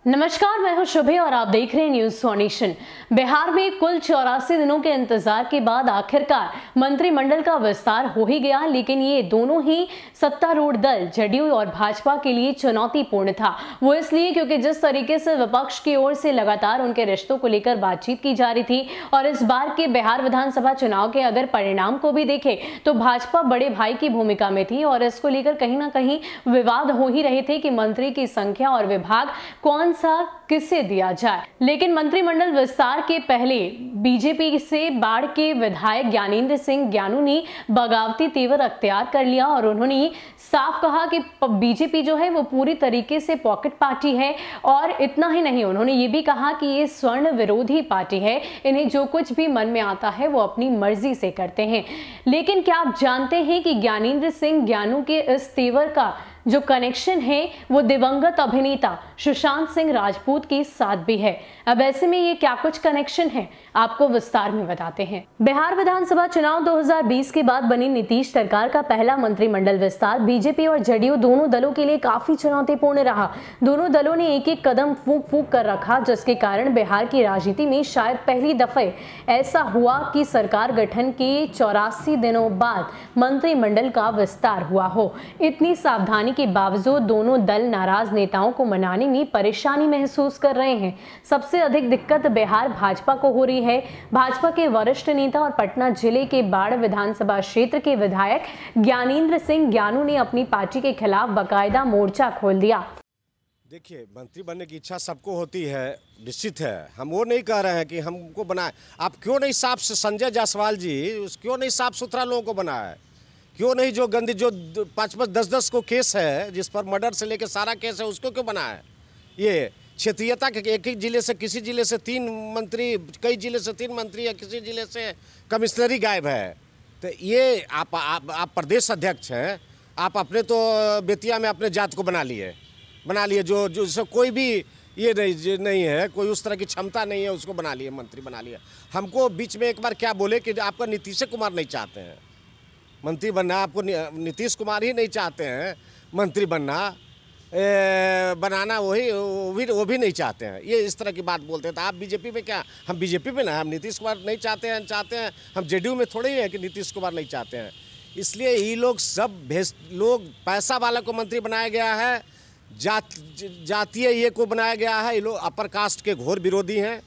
नमस्कार, मैं हूं शुभे और आप देख रहे हैं न्यूज सोनेशन। बिहार में कुल 84 दिनों के इंतजार के बाद आखिरकार मंत्रिमंडल का विस्तार हो ही गया, लेकिन ये दोनों ही सत्तारूढ़ दल जदयू और भाजपा के लिए चुनौतीपूर्ण था। वो इसलिए क्योंकि जिस तरीके से विपक्ष की ओर से लगातार उनके रिश्तों को लेकर बातचीत की जा रही थी और इस बार के बिहार विधानसभा चुनाव के अगर परिणाम को भी देखें तो भाजपा बड़े भाई की भूमिका में थी और इसको लेकर कहीं ना कहीं विवाद हो ही रहे थे कि मंत्री की संख्या और विभाग कौन सा किसे दिया जाए। लेकिन मंत्रिमंडल विस्तार के पहले बीजेपी से बाढ़ के विधायक ज्ञानेंद्र सिंह ज्ञानू ने बगावती तेवर अख्तियार कर लिया और उन्होंने साफ कहा कि बीजेपी जो है वो पूरी तरीके से पॉकेट पार्टी है। और इतना ही नहीं, उन्होंने ये भी कहा कि ये स्वर्ण विरोधी पार्टी है, इन्हें जो कुछ भी मन में आता है वो अपनी मर्जी से करते हैं। लेकिन क्या आप जानते हैं कि ज्ञानेंद्र सिंह ज्ञानू के इस तेवर का जो कनेक्शन है वो दिवंगत अभिनेता सुशांत सिंह राजपूत के साथ भी है। अब ऐसे में ये क्या कुछ कनेक्शन है, आपको विस्तार में बताते हैं। बिहार विधानसभा चुनाव 2020 के बाद बनी नीतीश सरकार का पहला मंत्रिमंडल विस्तार बीजेपी और जदयू दोनों दलों के लिए काफी चुनौतीपूर्ण रहा। दोनों दलों ने एक एक कदम फूंक फूंक कर रखा, जिसके कारण बिहार की राजनीति में शायद पहली दफे ऐसा हुआ कि सरकार गठन के 84 दिनों बाद मंत्रिमंडल का विस्तार हुआ हो। इतनी सावधानी के बावजूद दोनों दल नाराज नेताओं को मनाने में परेशानी महसूस कर रहे हैं। सबसे अधिक दिक्कत बिहार भाजपा को हो रही है। भाजपा के वरिष्ठ नेता और पटना जिले के बाढ़ विधानसभा क्षेत्र के विधायक ज्ञानेंद्र सिंह ज्ञानू ने अपनी पार्टी के खिलाफ बाकायदा मोर्चा खोल दिया। देखिए, मंत्री बनने की इच्छा सबको होती है, निश्चित है। हम वो नहीं कह रहे हैं कि हमको बनाए। आप क्यों नहीं साफ से संजय जायसवाल जी क्यों नहीं साफ सुथरा लोगों को बनाया है? क्यों नहीं जो गंदी जो 5-5, 10-10 को केस है, जिस पर मर्डर से लेकर सारा केस है, उसको क्यों बनाया है? ये क्षेत्रीयता के एक ही जिले से, किसी जिले से 3 मंत्री, कई जिले से 3 मंत्री या किसी जिले से कमिश्नरी गायब है। तो ये आप प्रदेश अध्यक्ष हैं, आप अपने तो बेतिया में अपने जात को बना लिए जो कोई भी ये नहीं है, कोई उस तरह की क्षमता नहीं है, उसको बना लिए, मंत्री बना लिया। हमको बीच में एक बार क्या बोले कि आपका नीतीश कुमार नहीं चाहते हैं मंत्री बनना, आपको नीतीश कुमार ही नहीं चाहते हैं मंत्री बनना, बनाना वो भी नहीं चाहते हैं। ये इस तरह की बात बोलते हैं। तो आप बीजेपी में क्या, हम बीजेपी में ना, हम नीतीश कुमार नहीं चाहते हैं, हम जेडीयू में थोड़े ही है कि नीतीश कुमार नहीं चाहते हैं। इसलिए ये लोग सब लोग पैसा वाला को मंत्री बनाया गया है, जातीय ये को बनाया गया है। ये लोग अपर कास्ट के घोर विरोधी हैं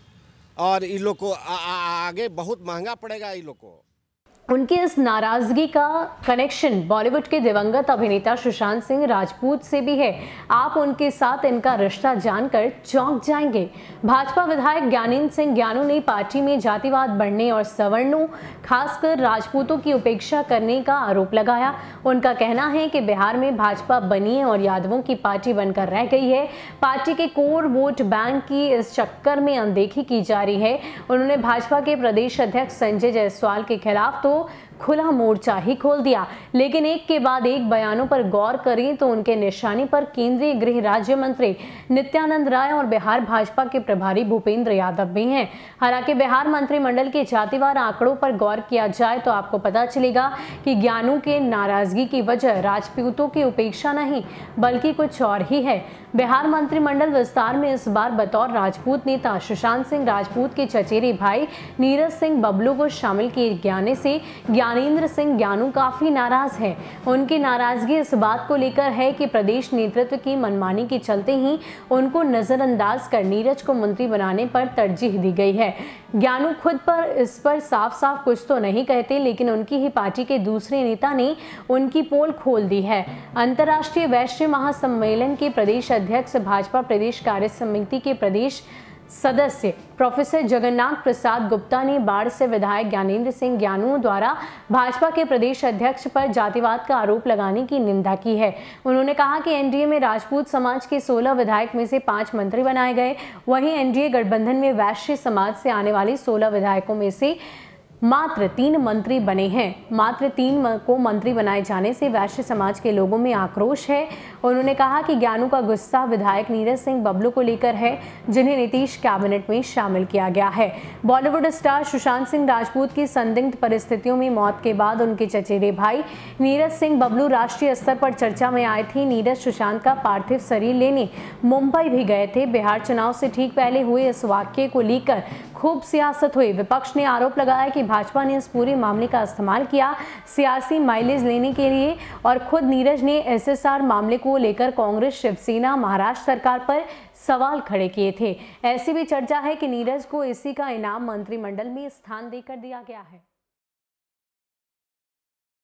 और इन लोग को आगे बहुत महंगा पड़ेगा। इन लोग को उनकी इस नाराजगी का कनेक्शन बॉलीवुड के दिवंगत अभिनेता सुशांत सिंह राजपूत से भी है। आप उनके साथ इनका रिश्ता जानकर चौंक जाएंगे। भाजपा विधायक ज्ञानेंद्र सिंह ज्ञानू ने पार्टी में जातिवाद बढ़ने और सवर्णों, खासकर राजपूतों की उपेक्षा करने का आरोप लगाया। उनका कहना है कि बिहार में भाजपा बनी है और यादवों की पार्टी बनकर रह गई है। पार्टी के कोर वोट बैंक की इस चक्कर में अनदेखी की जा रही है। उन्होंने भाजपा के प्रदेश अध्यक्ष संजय जायसवाल के खिलाफ तो खुला मोर्चा ही खोल दिया। लेकिन एक के बाद एक बयानों पर गौर करें तो उनके निशाने पर केंद्रीय गृह राज्य मंत्री नित्यानंद राय और बिहार भाजपा के प्रभारी भूपेंद्र यादव भी हैं। हालांकि बिहार मंत्रिमंडल के जातिवार आंकड़ों पर गौर किया जाए तो आपको पता चलेगा कि ज्ञानू के नाराजगी की वजह राजपूतों की उपेक्षा नहीं बल्कि कुछ और ही है। बिहार मंत्रिमंडल विस्तार में इस बार बतौर राजपूत नेता सुशांत सिंह राजपूत के चचेरे भाई नीरज सिंह बबलू को शामिल किए जाने से ज्ञानेंद्र सिंह ज्ञानू काफी नाराज हैं। उनकी नाराजगी इस बात को लेकर है कि प्रदेश नेतृत्व की मनमानी के चलते ही उनको नजरअंदाज कर नीरज को मंत्री बनाने पर तरजीह दी गई है। ज्ञानू खुद पर इस पर साफ साफ कुछ तो नहीं कहते, लेकिन उनकी ही पार्टी के दूसरे नेता ने उनकी पोल खोल दी है। अंतर्राष्ट्रीय वैश्य महासम्मेलन के प्रदेश अध्यक्ष, भाजपा प्रदेश कार्य समिति के प्रदेश सदस्य प्रोफेसर जगन्नाथ प्रसाद गुप्ता ने बाढ़ से विधायक ज्ञानेंद्र सिंह ज्ञानू द्वारा भाजपा के प्रदेश अध्यक्ष पर जातिवाद का आरोप लगाने की निंदा की है। उन्होंने कहा कि एनडीए में राजपूत समाज के 16 विधायक में से 5 मंत्री बनाए गए, वहीं एनडीए गठबंधन में वैश्य समाज से आने वाले 16 विधायकों में से मात्र 3 मंत्री बने हैं। मात्र 3 को मंत्री बनाए जाने से वैश्य समाज के लोगों में आक्रोश है उन्होंने कहा कि ज्ञानू का गुस्सा विधायक नीरज सिंह बबलू को लेकर है, जिन्हें नीतीश कैबिनेट में शामिल किया गया है। बॉलीवुड स्टार सुशांत सिंह राजपूत की संदिग्ध परिस्थितियों में मौत के बाद उनके चचेरे भाई नीरज सिंह बबलू राष्ट्रीय स्तर पर चर्चा में आए थे। नीरज सुशांत का पार्थिव शरीर लेने मुंबई भी गए थे। बिहार चुनाव से ठीक पहले हुए इस वाकये को लेकर खूब सियासत हुई। विपक्ष ने आरोप लगाया कि भाजपा ने इस पूरे मामले का इस्तेमाल किया सियासी माइलेज लेने के लिए और खुद नीरज ने एसएसआर मामले को लेकर कांग्रेस, शिवसेना, महाराष्ट्र सरकार पर सवाल खड़े किए थे। ऐसी भी चर्चा है कि नीरज को इसी का इनाम मंत्रिमंडल में स्थान देकर दिया गया है।